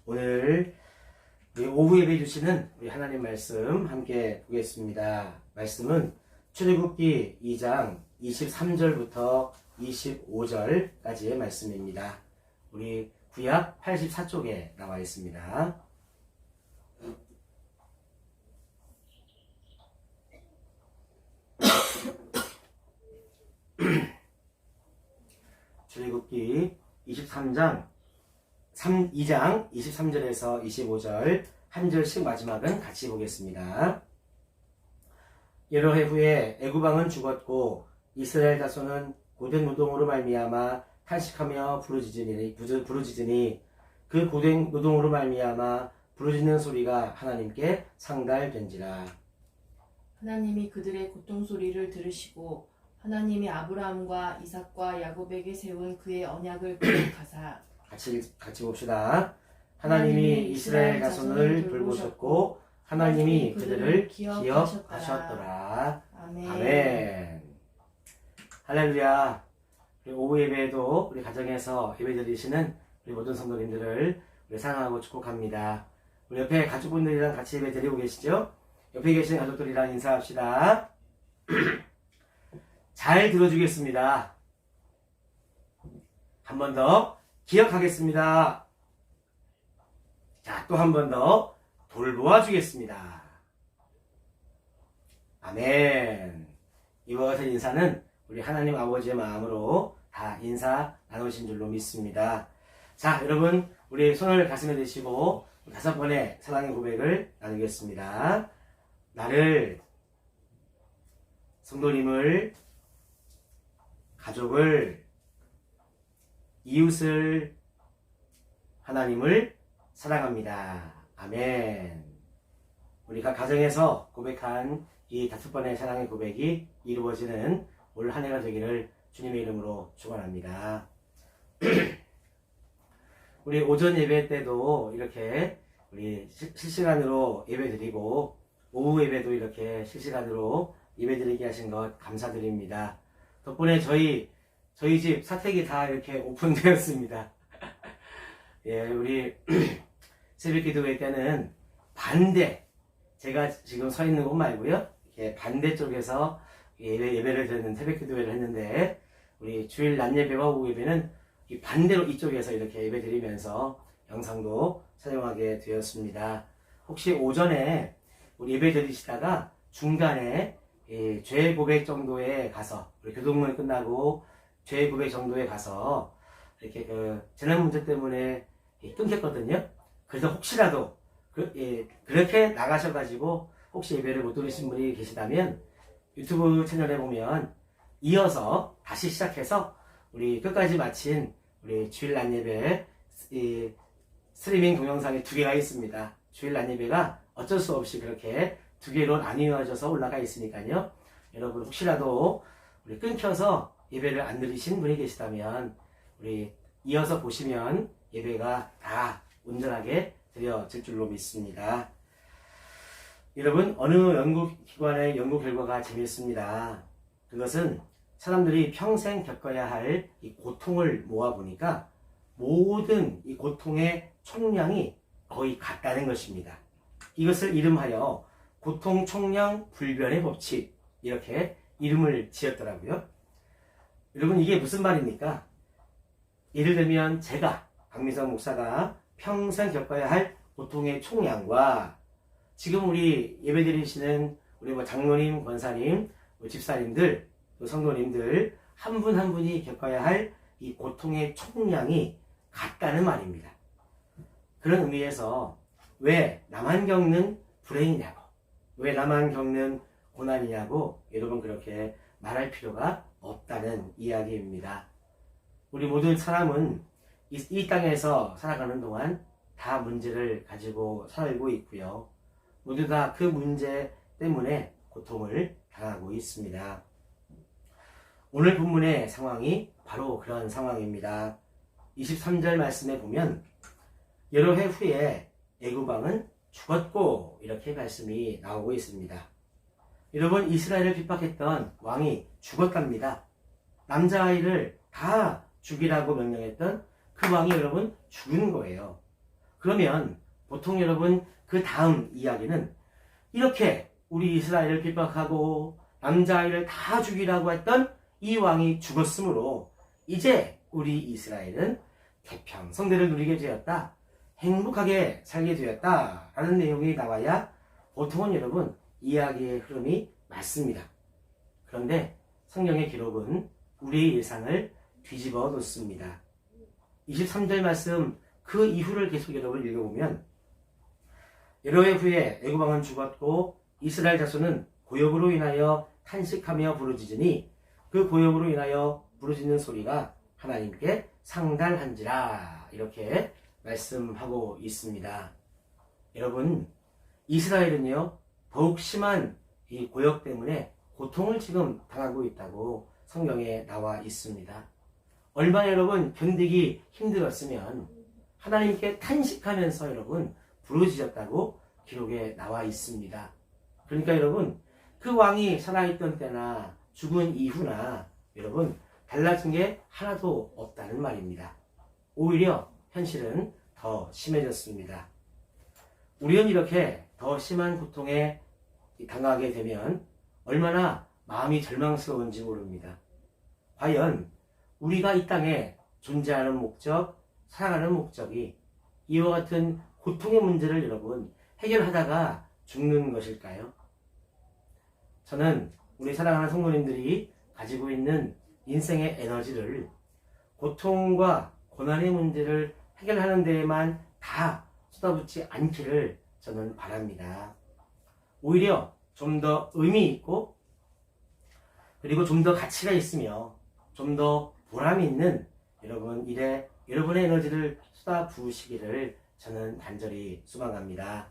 오늘 우리 오후 예배 주시는 우리 하나님 말씀 함께 보겠습니다. 말씀은 출애굽기 2장 23절부터 25절까지의 말씀입니다. 우리 구약 84쪽에 나와 있습니다. 출애굽기 2장 23절에서 25절 한 절씩 마지막은 같이 보겠습니다. 여러 해 후에 애굽 왕은 죽었고 이스라엘 자손은 고된 노동으로 말미암아 탄식하며 부르짖으니 그 고된 노동으로 말미암아 부르짖는 소리가 하나님께 상달된지라. 하나님이 그들의 고통 소리를 들으시고 하나님이 아브라함과 이삭과 야곱에게 세운 그의 언약을 기억하사. 같이 봅시다. 하나님이 이스라엘 자손을 돌보셨고 하나님이 그들을 기억하셨더라. 아멘. 할렐루야. 우리 오후 예배에도 우리 가정에서 예배 드리시는 우리 모든 성도님들을 우리 사랑하고 축복합니다. 우리 옆에 가족분들이랑 같이 예배 드리고 계시죠? 옆에 계신 가족들이랑 인사합시다. 잘 들어주겠습니다. 한 번 더 기억하겠습니다. 자, 또 한 번 더 돌보아 주겠습니다. 아멘. 이와 같은 인사는 우리 하나님 아버지의 마음으로 다 인사 나누신 줄로 믿습니다. 자, 여러분 우리 손을 가슴에 대시고 5번의 사랑의 고백을 나누겠습니다. 나를, 성도님을, 가족을, 이웃을, 하나님을 사랑합니다. 아멘. 우리가 가정에서 고백한 이 5번의 사랑의 고백이 이루어지는 올 한 해가 되기를 주님의 이름으로 축원합니다. 우리 오전 예배 때도 이렇게 우리 실시간으로 예배 드리고 오후 예배도 이렇게 실시간으로 예배 드리게 하신 것 감사드립니다. 덕분에 저희 집 사택이 다 이렇게 오픈되었습니다. 예, 우리 새벽 기도회 때는 제가 지금 서 있는 곳 말고요, 이렇게 반대쪽에서 예배를 드리는 새벽 기도회를 했는데, 우리 주일 낮 예배와 오후 예배는 이 반대로 이쪽에서 이렇게 예배 드리면서 영상도 촬영하게 되었습니다. 혹시 오전에 우리 예배 드리시다가 중간에 죄 고백 정도에 가서, 우리 교동문 끝나고 죄 고백 정도에 가서 이렇게 재난 문제 때문에 끊겼거든요. 그래서 혹시라도 그렇게 나가셔가지고 혹시 예배를 못 들으신 분이 계시다면 유튜브 채널에 보면 이어서 다시 시작해서 우리 끝까지 마친 우리 주일 낮 예배 스트리밍 동영상이 2개가 있습니다. 주일 낮 예배가 어쩔 수 없이 그렇게 2개로 나뉘어져서 올라가 있으니까요. 여러분 혹시라도 우리 끊겨서 예배를 안 들으신 분이 계시다면 우리 이어서 보시면 예배가 다 온전하게 드려질 줄로 믿습니다. 여러분, 어느 연구기관의 연구 결과가 재미있습니다. 그것은 사람들이 평생 겪어야 할 이 고통을 모아보니까 모든 이 고통의 총량이 거의 같다는 것입니다. 이것을 이름하여 고통 총량 불변의 법칙, 이렇게 이름을 지었더라고요. 여러분, 이게 무슨 말입니까? 예를 들면 제가, 박민성 목사가 평생 겪어야 할 고통의 총량과 지금 우리 예배드리시는 우리 장로님, 권사님, 집사님들, 또 성도님들 한 분 한 분이 겪어야 할 이 고통의 총량이 같다는 말입니다. 그런 의미에서 왜 나만 겪는 불행이냐고, 왜 나만 겪는 고난이냐고 여러분 그렇게 말할 필요가 없다는 이야기입니다. 우리 모든 사람은 이 땅에서 살아가는 동안 다 문제를 가지고 살고 있고요. 모두 다 그 문제 때문에 고통을 당하고 있습니다. 오늘 본문의 상황이 바로 그런 상황입니다. 23절 말씀에 보면 여러 해 후에 애굽 왕은 죽었고 이렇게 말씀이 나오고 있습니다. 여러분, 이스라엘을 핍박했던 왕이 죽었답니다. 남자아이를 다 죽이라고 명령했던 그 왕이 여러분 죽은 거예요. 그러면 보통 여러분 그 다음 이야기는 이렇게 우리 이스라엘을 핍박하고 남자아이를 다 죽이라고 했던 이 왕이 죽었으므로 이제 우리 이스라엘은 태평성대를 누리게 되었다. 행복하게 살게 되었다. 라는 내용이 나와야 보통은 여러분 이야기의 흐름이 맞습니다. 그런데 성경의 기록은 우리의 일상을 뒤집어 놓습니다. 23절 말씀 그 이후를 계속 여러분 읽어보면 여러 해 후에 애굽왕은 죽었고 이스라엘 자손은 고역으로 인하여 탄식하며 부르짖으니 그 고역으로 인하여 부르짖는 소리가 하나님께 상달한지라 이렇게 말씀하고 있습니다. 여러분 이스라엘은요 더욱 심한 이 고역 때문에 고통을 지금 당하고 있다고 성경에 나와 있습니다. 얼마나 여러분 견디기 힘들었으면 하나님께 탄식하면서 여러분 부르짖었다고 기록에 나와 있습니다. 그러니까 여러분 그 왕이 살아있던 때나 죽은 이후나 여러분 달라진 게 하나도 없다는 말입니다. 오히려 현실은 더 심해졌습니다. 우리는 이렇게 더 심한 고통에 당하게 되면 얼마나 마음이 절망스러운지 모릅니다. 과연 우리가 이 땅에 존재하는 목적, 살아가는 목적이 이와 같은 고통의 문제를 여러분 해결하다가 죽는 것일까요? 저는 우리 사랑하는 성도님들이 가지고 있는 인생의 에너지를 고통과 고난의 문제를 해결하는 데에만 다 쏟아붓지 않기를 저는 바랍니다. 오히려 좀 더 의미 있고 그리고 좀 더 가치가 있으며 좀 더 보람이 있는 여러분 일에 여러분의 에너지를 쏟아부으시기를 저는 간절히 소망합니다.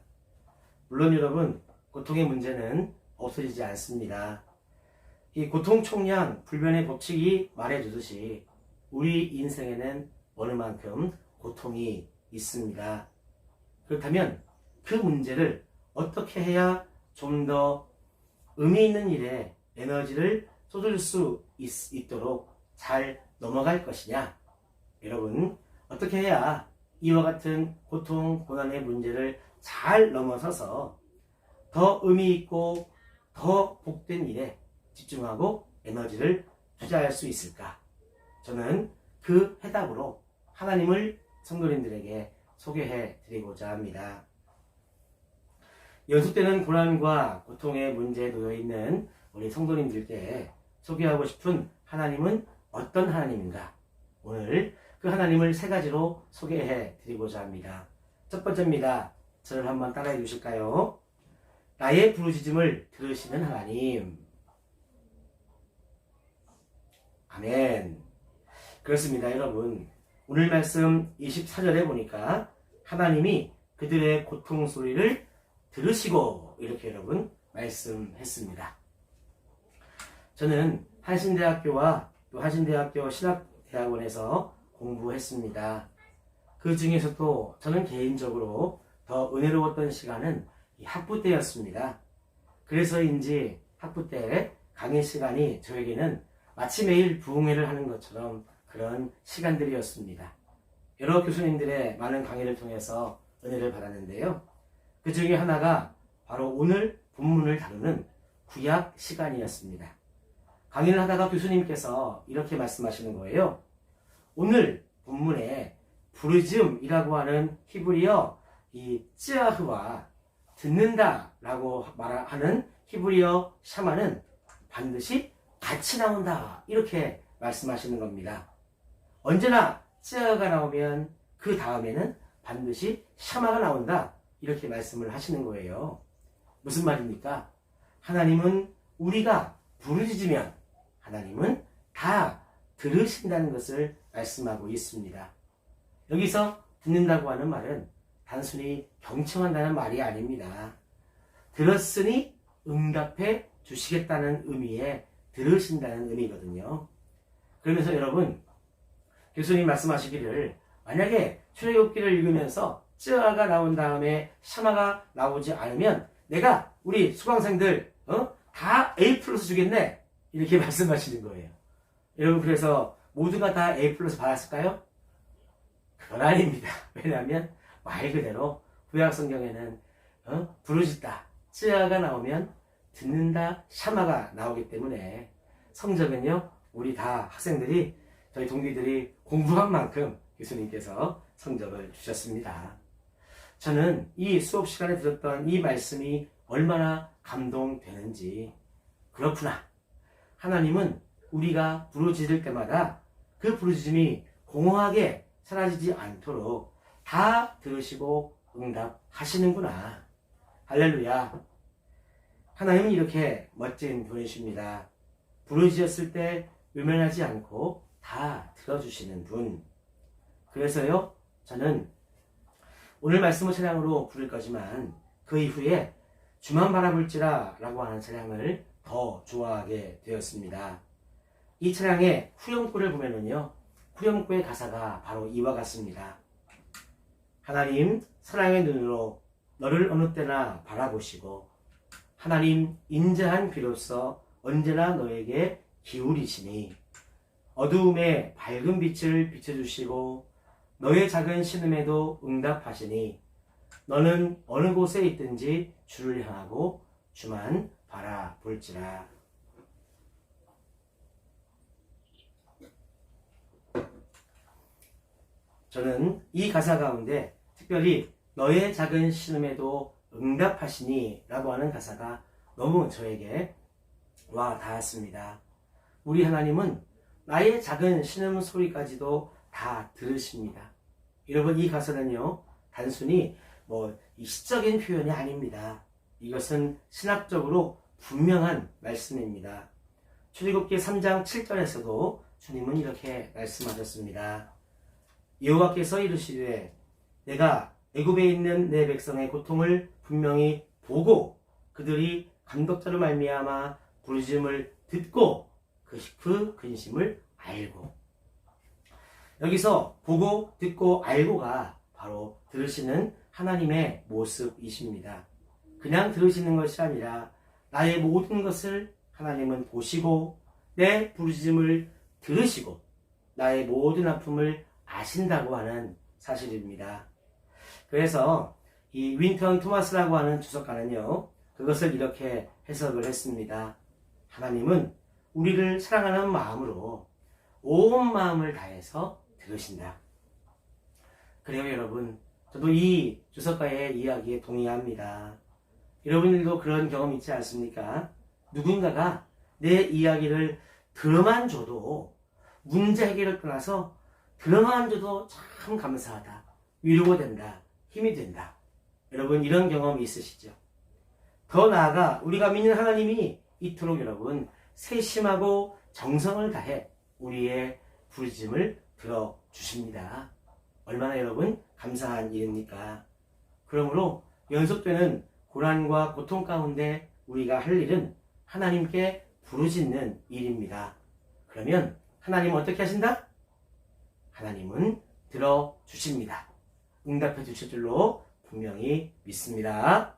물론 여러분 고통의 문제는 없어지지 않습니다. 이 고통 총량 불변의 법칙이 말해주듯이 우리 인생에는 어느 만큼 고통이 있습니다. 그렇다면 그 문제를 어떻게 해야 좀 더 의미 있는 일에 에너지를 쏟을 수 있도록 잘 넘어갈 것이냐? 여러분 어떻게 해야 이와 같은 고통, 고난의 문제를 잘 넘어서서 더 의미 있고 더 복된 일에 집중하고 에너지를 투자할 수 있을까? 저는 그 해답으로 하나님을 성도님들에게 소개해 드리고자 합니다. 연속되는 고난과 고통의 문제에 놓여 있는 우리 성도님들께 소개하고 싶은 하나님은 어떤 하나님인가? 오늘 그 하나님을 세 가지로 소개해 드리고자 합니다. 첫 번째입니다. 저를 한번 따라해 주실까요? 나의 부르짖음을 들으시는 하나님. 아멘. 그렇습니다, 여러분. 오늘 말씀 24절에 보니까 하나님이 그들의 고통 소리를 들으시고 이렇게 여러분 말씀했습니다. 저는 한신대학교와 또 한신대학교 신학대학원에서 공부했습니다. 그 중에서도 저는 개인적으로 더 은혜로웠던 시간은 학부 때였습니다. 그래서인지 학부 때 강의 시간이 저에게는 마치 매일 부흥회를 하는 것처럼 그런 시간들이었습니다. 여러 교수님들의 많은 강의를 통해서 은혜를 받았는데요. 그 중에 하나가 바로 오늘 본문을 다루는 구약 시간이었습니다. 강의를 하다가 교수님께서 이렇게 말씀하시는 거예요. 오늘 본문에 부르짖음이라고 하는 히브리어 이 쯔아흐와 듣는다 라고 말하는 히브리어 샤마는 반드시 같이 나온다 이렇게 말씀하시는 겁니다. 언제나 쯔아흐가 나오면 그 다음에는 반드시 샤마가 나온다 이렇게 말씀을 하시는 거예요. 무슨 말입니까? 하나님은 우리가 부르짖으면 하나님은 다 들으신다는 것을 말씀하고 있습니다. 여기서 듣는다고 하는 말은 단순히 경청한다는 말이 아닙니다. 들었으니 응답해 주시겠다는 의미에 들으신다는 의미거든요. 그러면서 여러분 교수님 말씀하시기를 만약에 출애굽기를 읽으면서 쯔아가 나온 다음에 샤마가 나오지 않으면 내가 우리 수강생들 다 A 플러스 주겠네 이렇게 말씀하시는 거예요. 여러분 그래서 모두가 다 A 플러스 받았을까요? 그건 아닙니다. 왜냐하면 말 그대로 구약 성경에는 부르짖다, 쯔아가 나오면 듣는다, 샤마가 나오기 때문에 성적은요, 우리 다 학생들이, 저희 동기들이 공부한 만큼 예수님께서 성적을 주셨습니다. 저는 이 수업 시간에 들었던 이 말씀이 얼마나 감동되는지, 그렇구나. 하나님은 우리가 부르짖을 때마다 그 부르짖음이 공허하게 사라지지 않도록 다 들으시고 응답하시는구나. 할렐루야. 하나님은 이렇게 멋진 분이십니다. 부르짖었을 때 외면하지 않고 다 들어주시는 분. 그래서요, 저는 오늘 말씀을 찬양으로 부를 거지만 그 이후에 주만 바라볼지라 라고 하는 찬양을 더 좋아하게 되었습니다. 이 찬양의 후렴구를 보면은요, 후렴구의 가사가 바로 이와 같습니다. 하나님 사랑의 눈으로 너를 어느 때나 바라보시고 하나님 인자한 귀로서 언제나 너에게 기울이시니 어두움에 밝은 빛을 비춰주시고 너의 작은 신음에도 응답하시니 너는 어느 곳에 있든지 주를 향하고 주만 바라볼지라. 저는 이 가사 가운데 특별히 너의 작은 신음에도 응답하시니 라고 하는 가사가 너무 저에게 와 닿았습니다. 우리 하나님은 나의 작은 신음 소리까지도 다 들으십니다. 여러분, 이 가사는요, 단순히 이 시적인 표현이 아닙니다. 이것은 신학적으로 분명한 말씀입니다. 출애굽기 3장 7절에서도 주님은 이렇게 말씀하셨습니다. 여호와께서 이르시되 내가 애굽에 있는 내 백성의 고통을 분명히 보고 그들이 감독자로 말미암아 부르짖음을 듣고 그 근심을 알고. 여기서 보고 듣고 알고가 바로 들으시는 하나님의 모습이십니다. 그냥 들으시는 것이 아니라 나의 모든 것을 하나님은 보시고 내 부르짖음을 들으시고 나의 모든 아픔을 아신다고 하는 사실입니다. 그래서 이 윈턴 토마스라고 하는 주석가는요, 그것을 이렇게 해석을 했습니다. 하나님은 우리를 사랑하는 마음으로 온 마음을 다해서 들으신다. 그래요, 여러분. 저도 이 주석가의 이야기에 동의합니다. 여러분들도 그런 경험 있지 않습니까? 누군가가 내 이야기를 들어만 줘도 문제 해결을 떠나서 들어만 줘도 참 감사하다, 위로가 된다, 힘이 된다. 여러분, 이런 경험 있으시죠? 더 나아가 우리가 믿는 하나님이 이토록 여러분 세심하고 정성을 다해 우리의 부르짖음을 들어주십니다. 얼마나 여러분 감사한 일입니까? 그러므로 연속되는 고난과 고통 가운데 우리가 할 일은 하나님께 부르짖는 일입니다. 그러면 하나님은 어떻게 하신다? 하나님은 들어주십니다. 응답해 주실 줄로 분명히 믿습니다.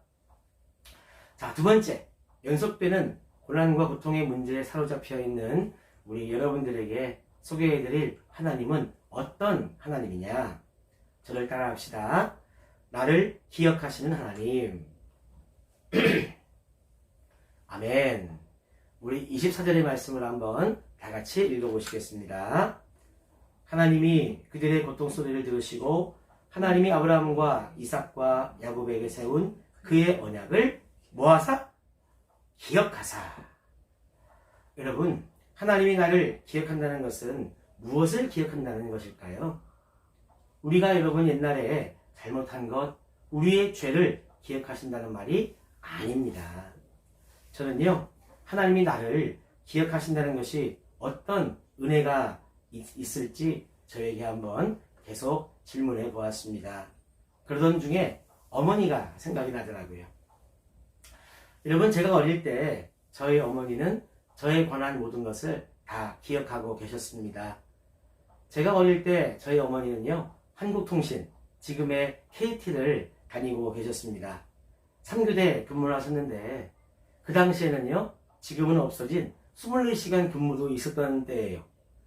자, 두 번째, 연속되는 고난과 고통의 문제에 사로잡혀 있는 우리 여러분들에게 소개해드릴 하나님은 어떤 하나님이냐? 저를 따라합시다. 나를 기억하시는 하나님. 아멘. 우리 24절의 말씀을 한번 다 같이 읽어보시겠습니다. 하나님이 그들의 고통 소리를 들으시고 하나님이 아브라함과 이삭과 야곱에게 세운 그의 언약을 뭐하사? 기억하사. 여러분, 하나님이 나를 기억한다는 것은 무엇을 기억한다는 것일까요? 우리가 여러분 옛날에 잘못한 것, 우리의 죄를 기억하신다는 말이 아닙니다. 저는요, 하나님이 나를 기억하신다는 것이 어떤 은혜가 있을지 저에게 한번 계속 질문해 보았습니다. 그러던 중에 어머니가 생각이 나더라고요. 여러분, 제가 어릴 때 저희 어머니는 저에 관한 모든 것을 다 기억하고 계셨습니다. 제가 어릴 때 저희 어머니는요, 한국통신, 지금의 KT를 다니고 계셨습니다. 3교대 근무를 하셨는데 그 당시에는요, 지금은 없어진 24시간 근무도 있었던 때예요.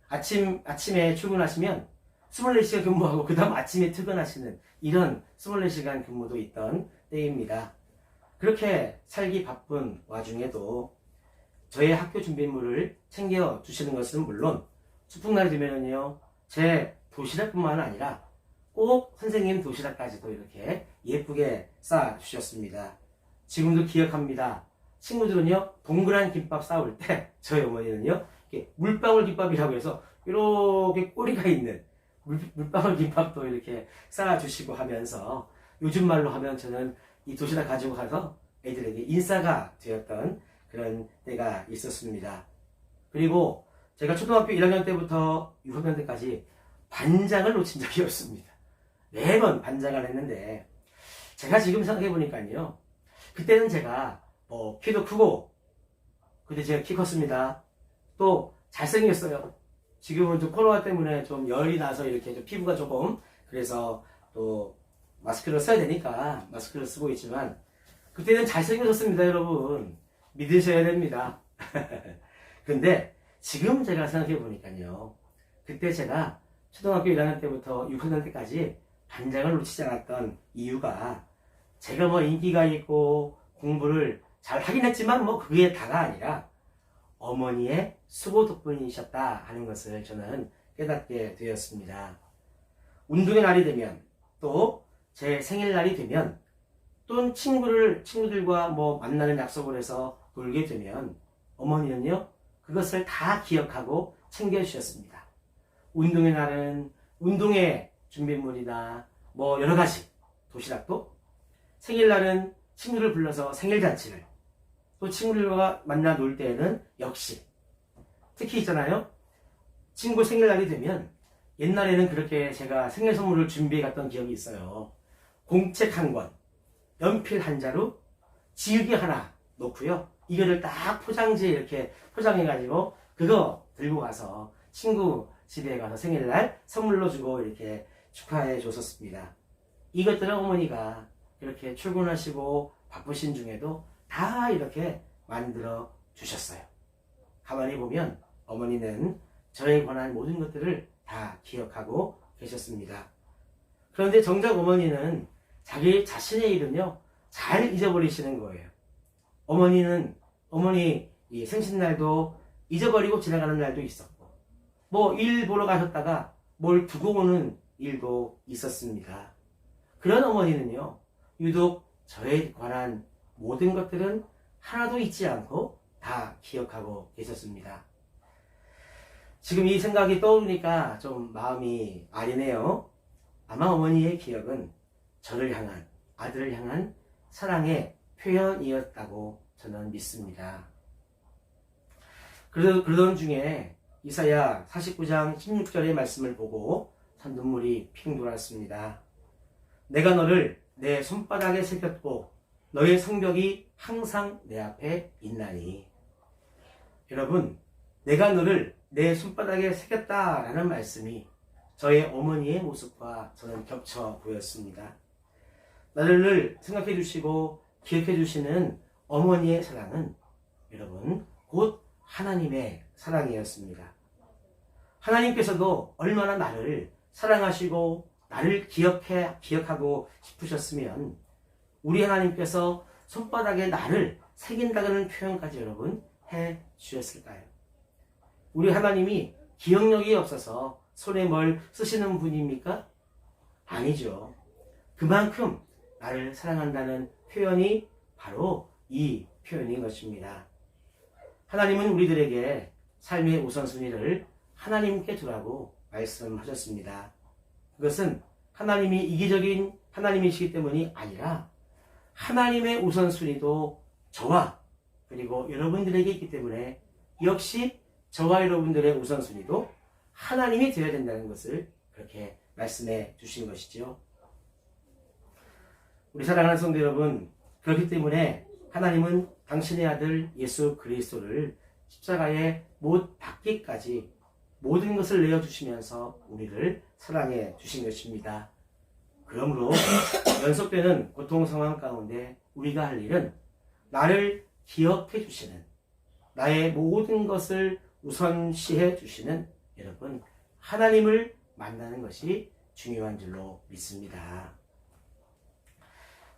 아침에 출근하시면 24시간 근무하고 그 다음 아침에 퇴근하시는 이런 24시간 근무도 있던 때입니다. 그렇게 살기 바쁜 와중에도 저의 학교 준비물을 챙겨 주시는 것은 물론 소풍날이 되면요 제 도시락뿐만 아니라 꼭 선생님 도시락까지도 이렇게 예쁘게 싸 주셨습니다. 지금도 기억합니다. 친구들은요 동그란 김밥 싸울 때 저희 어머니는요 이렇게 물방울 김밥이라고 해서 이렇게 꼬리가 있는 물방울 김밥도 이렇게 싸 주시고 하면서 요즘 말로 하면 저는 이 도시락 가지고 가서 애들에게 인싸가 되었던 그런 때가 있었습니다. 그리고 제가 초등학교 1학년 때부터 6학년 때까지 반장을 놓친 적이 없습니다. 매번 반장을 했는데 제가 지금 생각해 보니까요. 그때는 제가 키도 크고 그때 제가 키 컸습니다. 또 잘생겼어요. 지금은 좀 코로나 때문에 좀 열이 나서 이렇게 좀 피부가 조금 그래서 또 마스크를 써야 되니까 마스크를 쓰고 있지만 그때는 잘생겨졌습니다, 여러분. 믿으셔야 됩니다. 근데 지금 제가 생각해 보니까요. 그때 제가 초등학교 1학년 때부터 6학년 때까지 반장을 놓치지 않았던 이유가 제가 뭐 인기가 있고 공부를 잘 하긴 했지만 뭐 그게 다가 아니라 어머니의 수고 덕분이셨다 하는 것을 저는 깨닫게 되었습니다. 운동의 날이 되면 또 제 생일날이 되면 또 친구들과 뭐 만나는 약속을 해서 놀게 되면 어머니는요 그것을 다 기억하고 챙겨주셨습니다. 운동의 날은 운동의 준비물이나 뭐 여러 가지 도시락도 생일날은 친구를 불러서 생일잔치를 또 친구들과 만나 놀 때에는 역시 특히 있잖아요. 친구 생일날이 되면 옛날에는 그렇게 제가 생일 선물을 준비해 갔던 기억이 있어요. 공책 한 권, 연필 한 자루, 지우개 하나 놓고요. 이거를 딱 포장지에 이렇게 포장해가지고 그거 들고 가서 친구 집에 가서 생일날 선물로 주고 이렇게 축하해 줬었습니다. 이것들은 어머니가 이렇게 출근하시고 바쁘신 중에도 다 이렇게 만들어 주셨어요. 가만히 보면 어머니는 저에 관한 모든 것들을 다 기억하고 계셨습니다. 그런데 정작 어머니는 자기 자신의 일은요 잘 잊어버리시는 거예요. 어머니 이 생신날도 잊어버리고 지나가는 날도 있었고 뭐 일 보러 가셨다가 뭘 두고 오는 일도 있었습니다. 그런 어머니는요 유독 저에 관한 모든 것들은 하나도 잊지 않고 다 기억하고 계셨습니다. 지금 이 생각이 떠오르니까 좀 마음이 아리네요. 아마 어머니의 기억은 저를 향한, 아들을 향한 사랑의 표현이었다고 저는 믿습니다. 그러던 중에 이사야 49장 16절의 말씀을 보고 참 눈물이 핑 돌았습니다. 내가 너를 내 손바닥에 새겼고 너의 성벽이 항상 내 앞에 있나니. 여러분, 내가 너를 내 손바닥에 새겼다라는 말씀이 저의 어머니의 모습과 저는 겹쳐 보였습니다. 나를 늘 생각해 주시고 기억해 주시는 어머니의 사랑은 여러분 곧 하나님의 사랑이었습니다. 하나님께서도 얼마나 나를 사랑하시고 나를 기억하고 싶으셨으면 우리 하나님께서 손바닥에 나를 새긴다는 표현까지 여러분 해 주셨을까요? 우리 하나님이 기억력이 없어서 손에 뭘 쓰시는 분입니까? 아니죠. 그만큼 나를 사랑한다는 표현이 바로 이 표현인 것입니다. 하나님은 우리들에게 삶의 우선순위를 하나님께 두라고 말씀하셨습니다. 그것은 하나님이 이기적인 하나님이시기 때문이 아니라 하나님의 우선순위도 저와 그리고 여러분들에게 있기 때문에 역시 저와 여러분들의 우선순위도 하나님이 되어야 된다는 것을 그렇게 말씀해 주신 것이죠. 우리 사랑하는 성도 여러분, 그렇기 때문에 하나님은 당신의 아들 예수 그리스도를 십자가에 못 박기까지 모든 것을 내어주시면서 우리를 사랑해 주신 것입니다. 그러므로 연속되는 고통 상황 가운데 우리가 할 일은 나를 기억해 주시는, 나의 모든 것을 우선시해 주시는 여러분 하나님을 만나는 것이 중요한 줄로 믿습니다.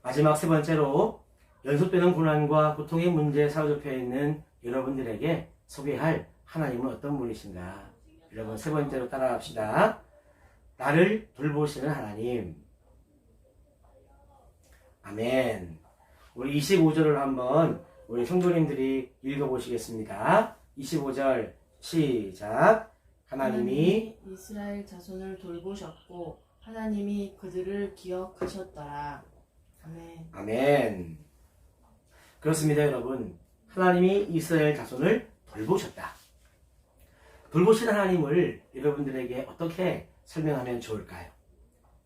마지막 세 번째로 연속되는 고난과 고통의 문제에 사로잡혀 있는 여러분들에게 소개할 하나님은 어떤 분이신가? 여러분 세 번째로 따라합시다. 나를 돌보시는 하나님. 아멘. 우리 25절을 한번 우리 성도님들이 읽어보시겠습니다. 25절 시작. 하나님이 이스라엘 자손을 돌보셨고 하나님이 그들을 기억하셨더라. 아멘. 아멘. 그렇습니다, 여러분. 하나님이 이스라엘 자손을 돌보셨다. 돌보신 하나님을 여러분들에게 어떻게 설명하면 좋을까요?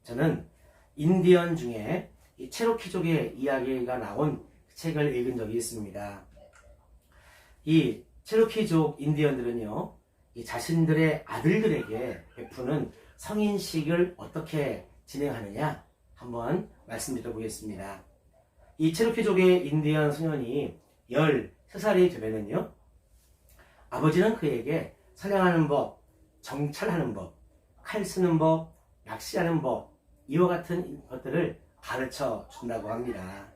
저는 인디언 중에 이 체로키족의 이야기가 나온 책을 읽은 적이 있습니다. 이 체로키족 인디언들은요, 이 자신들의 아들들에게 베푸는 성인식을 어떻게 진행하느냐 한번 말씀드려 보겠습니다. 이 체로키족의 인디언 소년이 13살이 되면은요, 아버지는 그에게 사냥하는 법, 정찰하는 법, 칼 쓰는 법, 낚시하는 법, 이와 같은 것들을 가르쳐 준다고 합니다.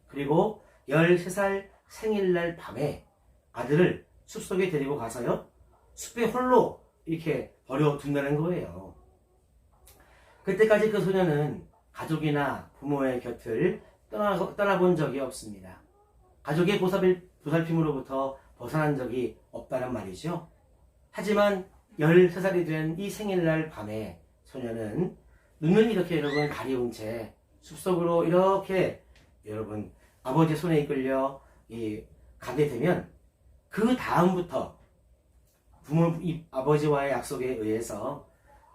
그리고 13살 생일날 밤에 아들을 숲속에 데리고 가서요, 숲에 홀로 이렇게 버려둔다는 거예요. 그때까지 그 소년은 가족이나 부모의 곁을 떠나본 적이 없습니다. 가족의 보살핌으로부터 벗어난 적이 없다는 말이죠. 하지만 13살이 된 이 생일날 밤에 소년은 눈을 이렇게 여러분 가리운 채 숲속으로 이렇게 여러분 아버지 손에 이끌려 가게 되면 그 다음부터 아버지와의 약속에 의해서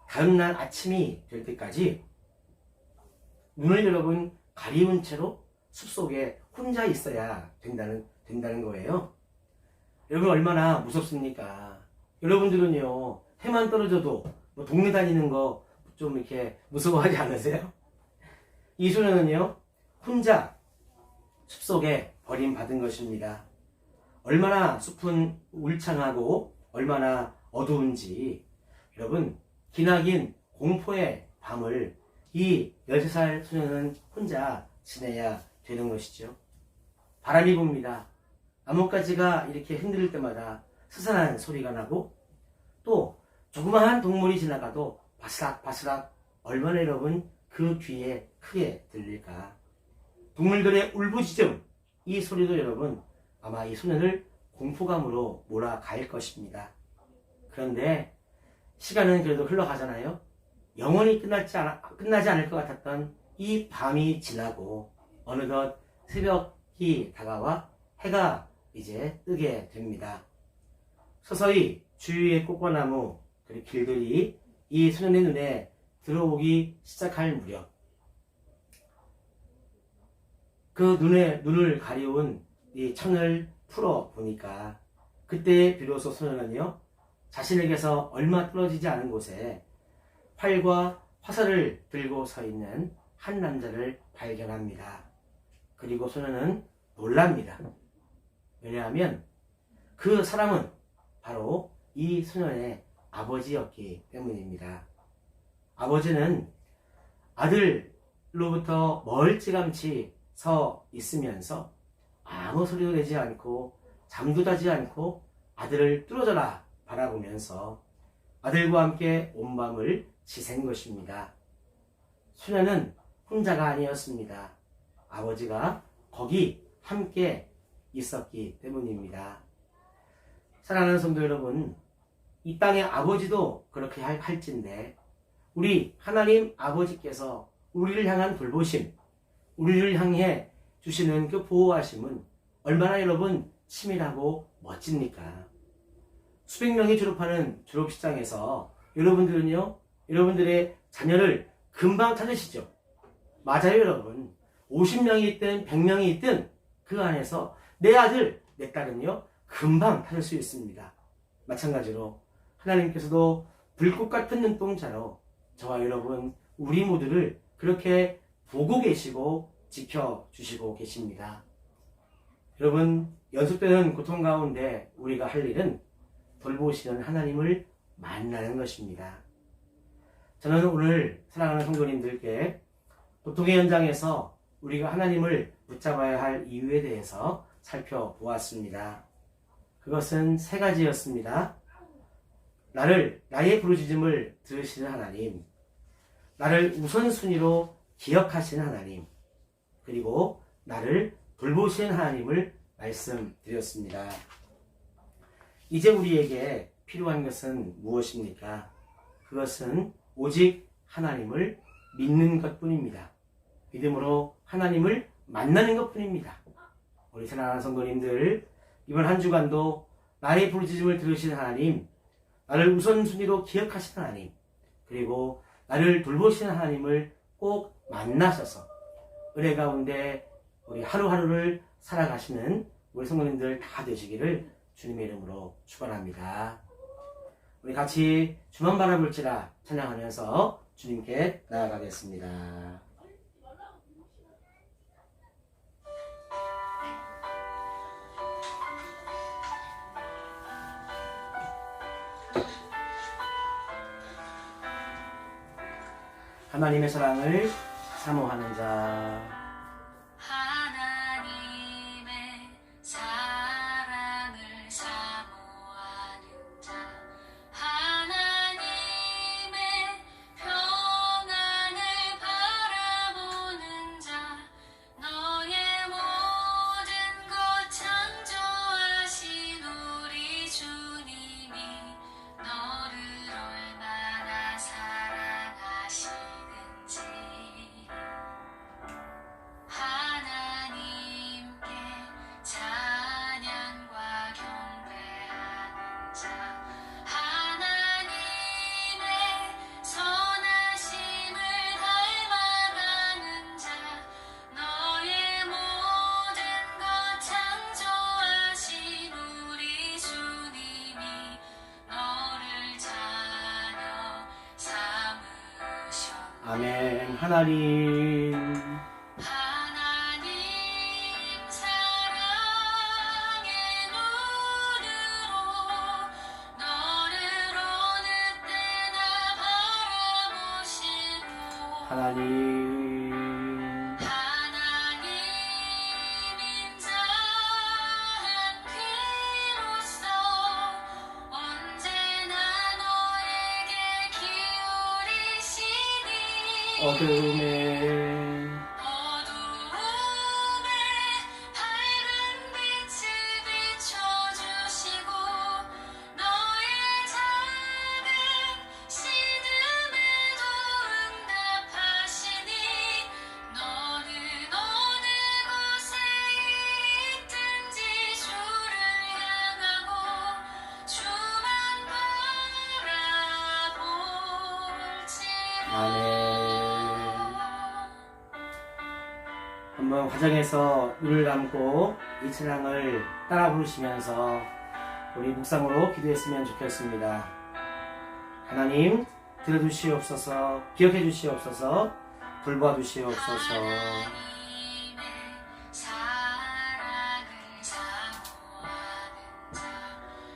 다음날 아침이 될 때까지 눈을 여러분 가리운 채로 숲속에 혼자 있어야 된다는 거예요. 여러분 얼마나 무섭습니까? 여러분들은요, 해만 떨어져도 뭐 동네 다니는 거 좀 이렇게 무서워하지 않으세요? 이 소년은요, 혼자 숲속에 버림받은 것입니다. 얼마나 숲은 울창하고 얼마나 어두운지 여러분 기나긴 공포의 밤을 이 13살 소년은 혼자 지내야 되는 것이죠. 바람이 붑니다. 나뭇가지가 이렇게 흔들릴 때마다 스산한 소리가 나고 또 조그마한 동물이 지나가도 바스락바스락 얼마나 여러분 그 귀에 크게 들릴까. 동물들의 울부짖음 이 소리도 여러분 아마 이 소년을 공포감으로 몰아갈 것입니다. 그런데 시간은 그래도 흘러가잖아요. 영원히 끝나지 않을 것 같았던 이 밤이 지나고 어느덧 새벽이 다가와 해가 이제 뜨게 됩니다. 서서히 주위의 꽃과나무 그리고 길들이 이 소년의 눈에 들어오기 시작할 무렵 그 눈을 가리운 이 천을 풀어 보니까 그때 비로소 소년은요, 자신에게서 얼마 떨어지지 않은 곳에 활과 화살을 들고 서 있는 한 남자를 발견합니다. 그리고 소년은 놀랍니다. 왜냐하면 그 사람은 바로 이 소년의 아버지였기 때문입니다. 아버지는 아들로부터 멀찌감치 서 있으면서 아무 소리도 내지 않고 잠도 자지 않고 아들을 뚫어져라 바라보면서 아들과 함께 온 밤을 지샌 것입니다. 소년은 혼자가 아니었습니다. 아버지가 거기 함께 있었기 때문입니다. 사랑하는 성도 여러분, 이 땅의 아버지도 그렇게 할진데 우리 하나님 아버지께서 우리를 향한 돌보심, 우리를 향해 주시는 그 보호하심은 얼마나 여러분 치밀하고 멋집니까? 수백 명이 졸업하는 졸업식장에서 여러분들은요, 여러분들의 자녀를 금방 찾으시죠? 맞아요, 여러분. 50명이 있든 100명이 있든 그 안에서 내 아들, 내 딸은요, 금방 찾을 수 있습니다. 마찬가지로 하나님께서도 불꽃 같은 눈동자로 저와 여러분, 우리 모두를 그렇게 보고 계시고 지켜주시고 계십니다. 여러분, 연속되는 고통 가운데 우리가 할 일은 돌보시는 하나님을 만나는 것입니다. 저는 오늘 사랑하는 성도님들께 고통의 현장에서 우리가 하나님을 붙잡아야 할 이유에 대해서 살펴보았습니다. 그것은 세 가지였습니다. 나의 부르짖음을 들으시는 하나님, 나를 우선순위로 기억하시는 하나님, 그리고 나를 돌보시는 하나님을 말씀드렸습니다. 이제 우리에게 필요한 것은 무엇입니까? 그것은 오직 하나님을 믿는 것뿐입니다. 믿음으로 하나님을 만나는 것뿐입니다. 우리 사랑하는 성도님들, 이번 한 주간도 나의 부르짖음을 들으시는 하나님, 나를 우선순위로 기억하시는 하나님, 그리고 나를 돌보시는 하나님을 꼭 만나셔서 은혜 가운데 우리 하루하루를 살아가시는 우리 성도님들 다 되시기를 주님의 이름으로 축원합니다. 우리 같이 주만 바라볼지라 찬양하면서 주님께 나아가겠습니다. 하나님의 사랑을 사모하는 자, 하나님의 사랑을 사모하는 자, 하나님의 평안을 바라보는 자, 너의 모든 것 창조하신 우리 주님이 너를 얼마나 사랑하시는지 하나님께 찬양과 경배하는 자, 하나님의 선하심을 닮아가는 자, 너의 모든 것 창조하신 우리 주님이 너를 자녀 삼으셨네. 아멘. 하나님, 하나님 사랑의 눈으로 너를 어느 때나 바라보시고 하나님, 하나님 인자한 귀로서 언제나 너에게 기울이시니 어둠에 어두움에 밝은 빛을 비춰주시고 너의 작은 시름에도 응답하시니 너는 어느 곳에 있든지 주를 향하고 주만 바라볼지어다. 아멘. 한번 화장에서 눈을 감고 이 찬양을 따라 부르시면서 우리 묵상으로 기도했으면 좋겠습니다. 하나님, 들어주시옵소서, 기억해 주시옵소서, 돌봐 주시옵소서. 하나님의 사랑을 사모하는 자,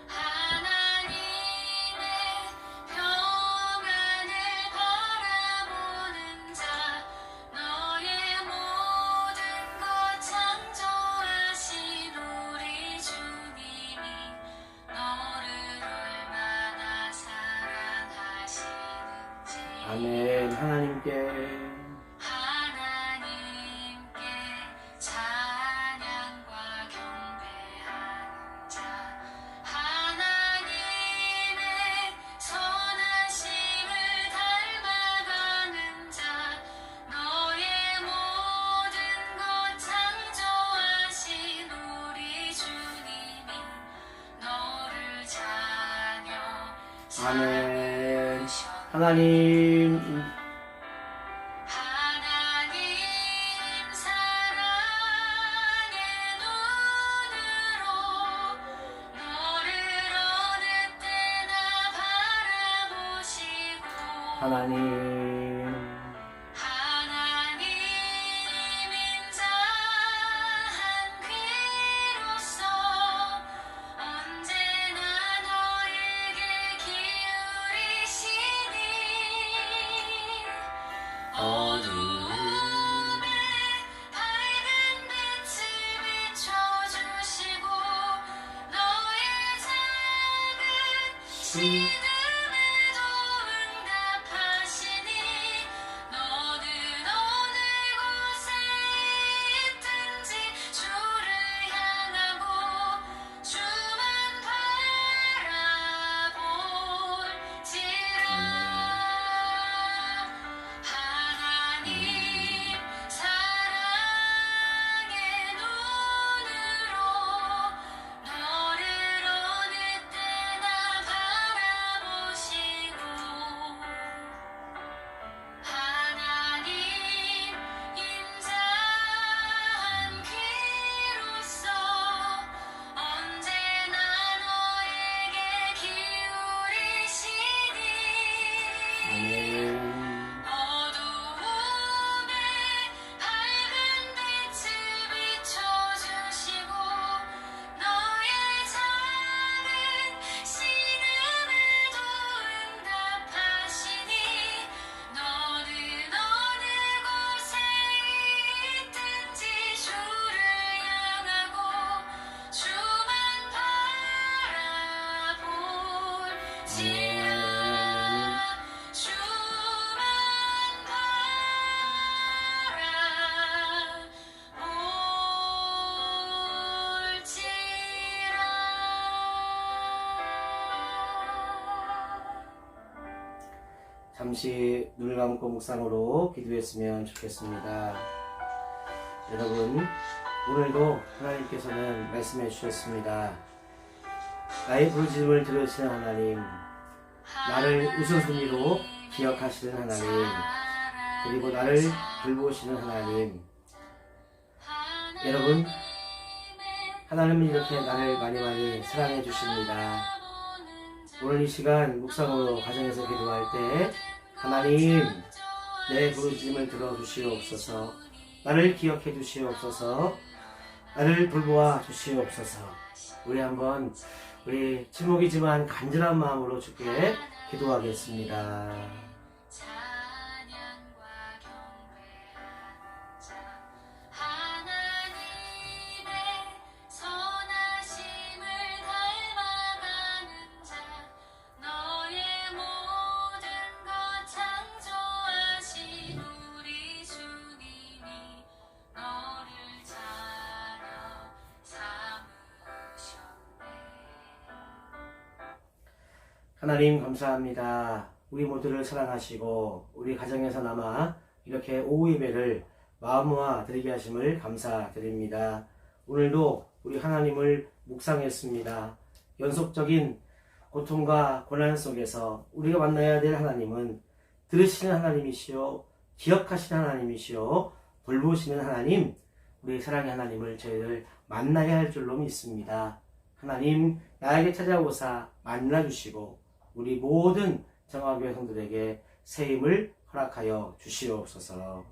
하나님의 평안을 바라보는 자, 너의 모든 것 창조하신 우리 주님이 너를 얼마나 사랑하시는지 아멘. 하나님께 하나님께 찬양과 경배하는 자, 하나님의 선하심을 닮아가는 자, 너의 모든 것 창조하신 우리 주님이 너를 자녀 아멘. 삼으셨네. 하나님, 하나님 사랑의 눈으로 너를 어느 때나 바라보시고 하나님, 하나님 인자한 귀로서 언제나 너에게 기울이시니 신음에도 응답하시니 너는 어느 곳에 있든지 주를 향하고 주만 바라볼지라 하나님 사랑의 눈으로 너를 어느 때나 바라보시고 하나님 인자한 귀로서 언제나 너에게 기울이시니 아멘. 어두움에 밝은 빛을 비춰주시고 너의 작은 신음에도 응답하시니 너는 어느 곳에 있든지 주를 향하고 주만 바라볼지라 주만 바라볼지라. 잠시 눈을 감고 묵상으로 기도했으면 좋겠습니다. 여러분, 오늘도 하나님께서는 말씀해 주셨습니다. 나의 부르짖음을 들으시는 하나님, 나를 우선순위로 기억하시는 하나님, 그리고 나를 돌보시는 하나님. 여러분, 하나님은 이렇게 나를 많이 사랑해 주십니다. 오늘 이 시간 묵상으로 가정에서 기도할 때 하나님, 내 부르짖음을 들어주시옵소서, 나를 기억해 주시옵소서, 나를 돌보아 주시옵소서. 우리 한번 우리 침묵이지만 간절한 마음으로 주께 기도하겠습니다. 찬양과 경배하자 하나님의 선하심을 닮아가는 자 너의 모든 것 창조하신 우리 주님이 너를 자녀 삼으셨네. 하나님 감사합니다. 우리 모두를 사랑하시고 우리 가정에서나마 이렇게 오후 예배를 마음모아 드리게 하심을 감사드립니다. 오늘도 우리 하나님을 묵상했습니다. 연속적인 고통과 고난 속에서 우리가 만나야 될 하나님은 들으시는 하나님이시요, 기억하시는 하나님이시요, 돌보시는 하나님, 우리 사랑의 하나님을 저희들 만나야 할 줄로 믿습니다. 하나님, 나에게 찾아오사 만나주시고 우리 모든 정화교회 성도들에게 새 힘을 허락하여 주시옵소서.